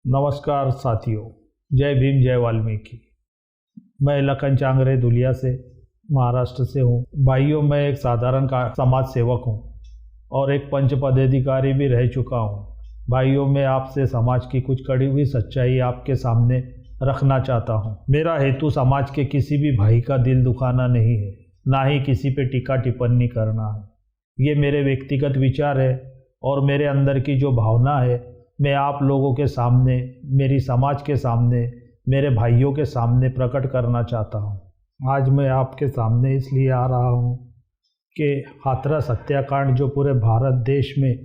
नमस्कार साथियों, जय भीम जय वाल्मीकि। मैं लखन चांगरे दुलिया से महाराष्ट्र से हूँ। भाइयों, मैं एक साधारण समाज सेवक हूँ और एक पंच पदाधिकारी भी रह चुका हूँ। भाइयों, मैं आपसे समाज की कुछ कड़ी हुई सच्चाई आपके सामने रखना चाहता हूँ। मेरा हेतु समाज के किसी भी भाई का दिल दुखाना नहीं है, ना ही किसी पे टीका टिप्पणी करना है। ये मेरे व्यक्तिगत विचार है और मेरे अंदर की जो भावना है मैं आप लोगों के सामने, मेरी समाज के सामने, मेरे भाइयों के सामने प्रकट करना चाहता हूँ। आज मैं आपके सामने इसलिए आ रहा हूँ कि हाथरस हत्याकांड जो पूरे भारत देश में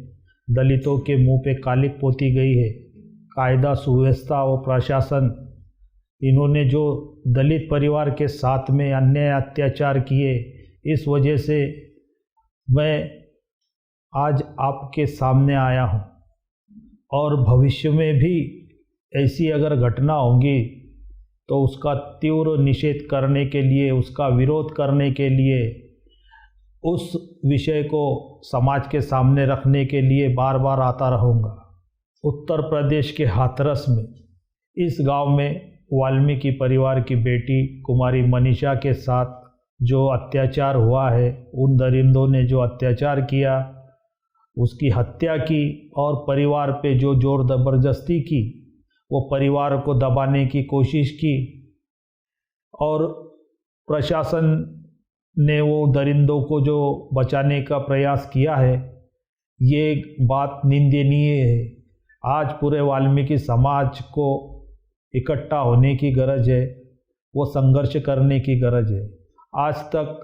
दलितों के मुंह पे कालिक पोती गई है, कायदा सुव्यवस्था और प्रशासन, इन्होंने जो दलित परिवार के साथ में अन्याय अत्याचार किए, इस वजह से मैं आज आपके सामने आया हूँ। और भविष्य में भी ऐसी अगर घटना होगी तो उसका तीव्र निषेध करने के लिए, उसका विरोध करने के लिए, उस विषय को समाज के सामने रखने के लिए बार बार आता रहूँगा। उत्तर प्रदेश के हाथरस में इस गांव में वाल्मीकि परिवार की बेटी कुमारी मनीषा के साथ जो अत्याचार हुआ है, उन दरिंदों ने जो अत्याचार किया, उसकी हत्या की और परिवार पे जो जोर ज़बरदस्ती की, वो परिवार को दबाने की कोशिश की और प्रशासन ने वो दरिंदों को जो बचाने का प्रयास किया है, ये बात निंदनीय है। आज पूरे वाल्मीकि समाज को इकट्ठा होने की गरज है, वो संघर्ष करने की गरज है। आज तक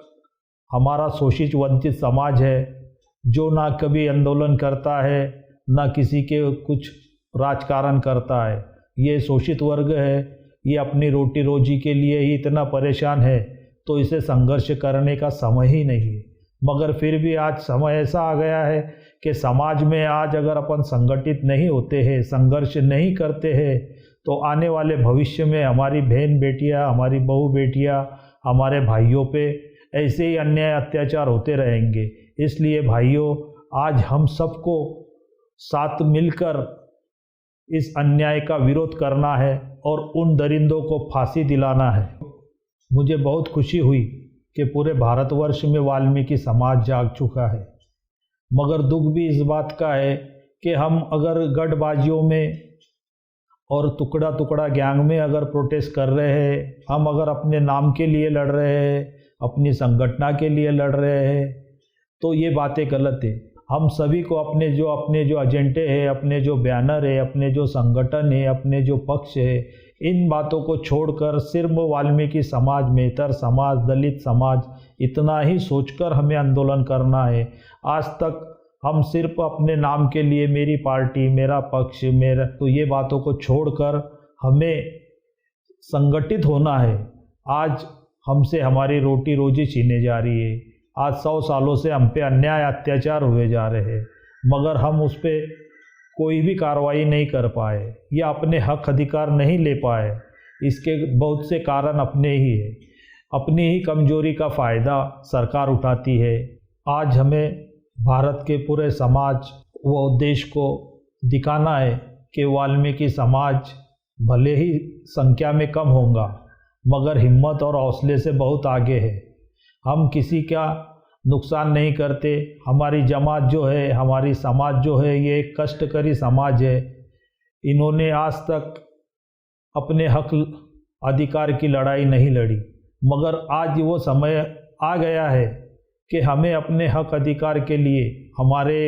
हमारा शोषित वंचित समाज है जो ना कभी आंदोलन करता है, ना किसी के कुछ राजकारण करता है। ये शोषित वर्ग है, ये अपनी रोटी रोजी के लिए ही इतना परेशान है, तो इसे संघर्ष करने का समय ही नहीं है। मगर फिर भी आज समय ऐसा आ गया है कि समाज में आज अगर अपन संगठित नहीं होते हैं, संघर्ष नहीं करते हैं, तो आने वाले भविष्य में हमारी बहन बेटियां, हमारी बहू बेटियां, हमारे भाइयों पे ऐसे ही अन्याय अत्याचार होते रहेंगे। इसलिए भाइयों, आज हम सबको साथ मिलकर इस अन्याय का विरोध करना है और उन दरिंदों को फांसी दिलाना है। मुझे बहुत खुशी हुई कि पूरे भारतवर्ष में वाल्मीकि समाज जाग चुका है, मगर दुख भी इस बात का है कि हम अगर गठबाजियों में और टुकड़ा टुकड़ा गैंग में अगर प्रोटेस्ट कर रहे हैं, हम अगर अपने नाम के लिए लड़ रहे हैं, अपनी संगठना के लिए लड़ रहे हैं, तो ये बातें गलत है। हम सभी को अपने जो एजेंडे हैं, अपने जो बैनर है, अपने जो संगठन है, अपने जो पक्ष है, इन बातों को छोड़कर सिर्फ वाल्मीकि समाज, मेहतर समाज, दलित समाज, इतना ही सोचकर हमें आंदोलन करना है। आज तक हम सिर्फ अपने नाम के लिए, मेरी पार्टी, मेरा पक्ष, मेरा, तो ये बातों को छोड़कर हमें संगठित होना है। आज हमसे हमारी रोटी रोजी छीने जा रही है। आज 100 सालों से हम पे अन्याय अत्याचार हुए जा रहे हैं, मगर हम उस पर कोई भी कार्रवाई नहीं कर पाए या अपने हक अधिकार नहीं ले पाए। इसके बहुत से कारण अपने ही है, अपनी ही कमजोरी का फ़ायदा सरकार उठाती है। आज हमें भारत के पूरे समाज व देश को दिखाना है कि वाल्मीकि समाज भले ही संख्या में कम होगा, मगर हिम्मत और हौसले से बहुत आगे है। हम किसी का नुकसान नहीं करते। हमारी जमात जो है, हमारी समाज जो है, ये एक कष्टकरी समाज है। इन्होंने आज तक अपने हक अधिकार की लड़ाई नहीं लड़ी, मगर आज वो समय आ गया है कि हमें अपने हक अधिकार के लिए, हमारे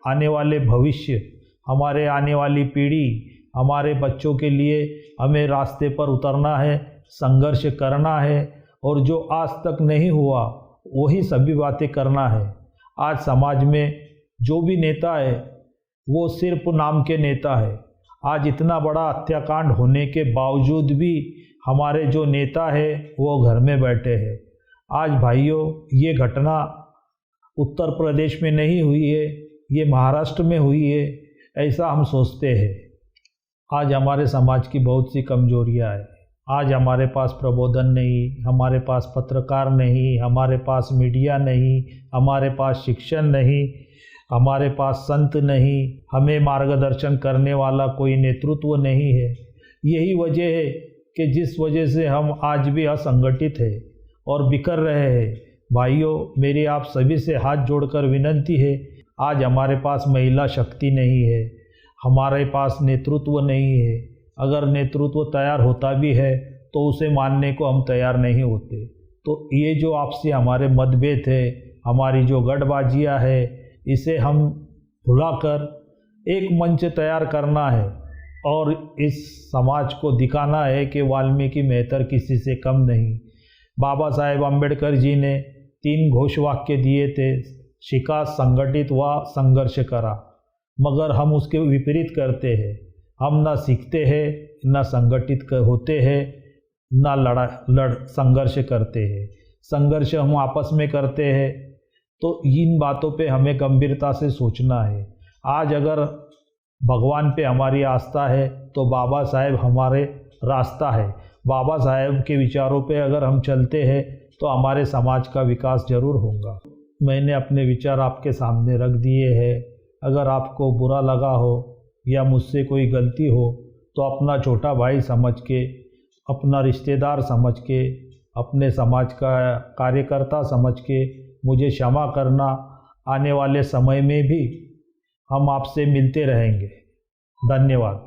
आने वाले भविष्य, हमारे आने वाली पीढ़ी, हमारे बच्चों के लिए हमें रास्ते पर उतरना है, संघर्ष करना है और जो आज तक नहीं हुआ वही सभी बातें करना है। आज समाज में जो भी नेता है वो सिर्फ नाम के नेता है। आज इतना बड़ा हत्याकांड होने के बावजूद भी हमारे जो नेता है वो घर में बैठे हैं। आज भाइयों, ये घटना उत्तर प्रदेश में नहीं हुई है, ये महाराष्ट्र में हुई है, ऐसा हम सोचते हैं। आज हमारे समाज की बहुत सी कमजोरियां हैं। आज हमारे पास प्रबोधन नहीं, हमारे पास पत्रकार नहीं, हमारे पास मीडिया नहीं, हमारे पास शिक्षण नहीं, हमारे पास संत नहीं, हमें मार्गदर्शन करने वाला कोई नेतृत्व नहीं है। यही वजह है कि जिस वजह से हम आज भी असंगठित है और बिखर रहे हैं। भाइयों, मेरी आप सभी से हाथ जोड़कर विनती है, आज हमारे पास महिला शक्ति नहीं है, हमारे पास नेतृत्व नहीं है। अगर नेतृत्व तैयार होता भी है तो उसे मानने को हम तैयार नहीं होते। तो ये जो आपसे हमारे मतभेद है, हमारी जो गठबाजियाँ है, इसे हम भुलाकर एक मंच तैयार करना है और इस समाज को दिखाना है कि वाल्मीकि मेहतर किसी से कम नहीं। बाबा साहेब अम्बेडकर जी ने 3 घोषवाक्य दिए थे, शिका, संगठित व संघर्ष करा, मगर हम उसके विपरीत करते हैं। हम ना सीखते हैं, ना संगठित होते हैं, ना संघर्ष करते हैं। संघर्ष हम आपस में करते हैं। तो इन बातों पे हमें गंभीरता से सोचना है। आज अगर भगवान पे हमारी आस्था है तो बाबा साहेब हमारे रास्ता है। बाबा साहेब के विचारों पे अगर हम चलते हैं तो हमारे समाज का विकास जरूर होगा। मैंने अपने विचार आपके सामने रख दिए हैं। अगर आपको बुरा लगा हो या मुझसे कोई गलती हो तो अपना छोटा भाई समझ के, अपना रिश्तेदार समझ के, अपने समाज का कार्यकर्ता समझ के मुझे क्षमा करना। आने वाले समय में भी हम आपसे मिलते रहेंगे। धन्यवाद।